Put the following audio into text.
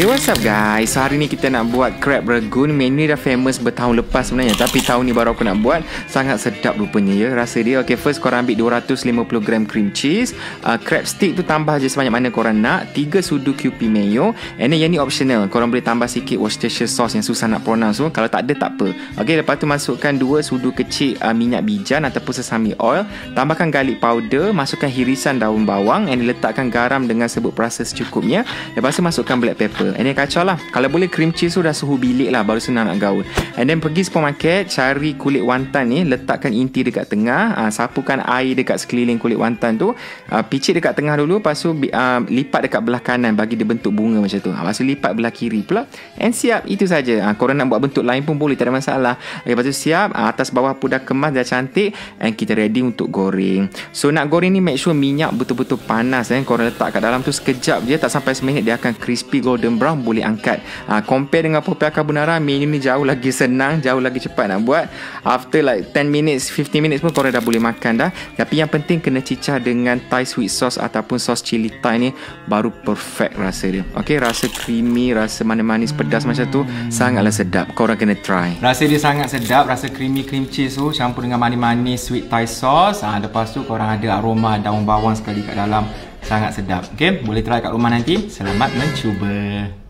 Okay, what's up guys? So hari ni kita nak buat crab ragoon. Menu ni dah famous bertahun lepas sebenarnya, tapi tahun ni baru aku nak buat. Sangat sedap rupanya ya rasa dia. Okay, first korang ambil 250 gram cream cheese, crab stick tu tambah je sebanyak mana korang nak, 3 sudu QP mayo, and then yang ni optional. Korang boleh tambah sikit Worcestershire sauce yang susah nak pronounce tu. Kalau tak ada tak apa. Okay, lepas tu masukkan 2 sudu kecil minyak bijan ataupun sesame oil. Tambahkan garlic powder, masukkan hirisan daun bawang, and letakkan garam dengan sebut perasa secukupnya. Lepas tu masukkan black pepper. And then kacau lah. Kalau boleh cream cheese tu dah suhu bilik lah, baru senang nak gaul. And then pergi supermarket, cari kulit wonton ni, letakkan inti dekat tengah, sapukan air dekat sekeliling kulit wonton tu, picit dekat tengah dulu, lepas tu lipat dekat belah kanan bagi dia bentuk bunga macam tu. Lepas tu lipat belah kiri pula, and siap. Itu saja. Korang nak buat bentuk lain pun boleh, tak ada masalah. Okay, lepas tu siap, atas bawah pun dah kemas, dah cantik, and kita ready untuk goreng. So nak goreng ni make sure minyak betul-betul panas. Korang letak kat dalam tu sekejap je, tak sampai seminit dia akan crispy golden brown, boleh angkat. Compare dengan popiah carbonara, menu ni jauh lagi senang, jauh lagi cepat nak buat. After like 10 minutes, 15 minutes pun korang dah boleh makan dah. Tapi yang penting kena cicah dengan Thai sweet sauce ataupun sos cili Thai ni, baru perfect rasa dia. Okay, rasa creamy, rasa manis-manis pedas macam tu, sangatlah sedap. Korang kena try. Rasa dia sangat sedap, rasa creamy cream cheese tu campur dengan manis-manis sweet Thai sauce. Lepas tu korang ada aroma daun bawang sekali kat dalam. Sangat sedap. Okay, boleh try kat rumah nanti. Selamat mencuba.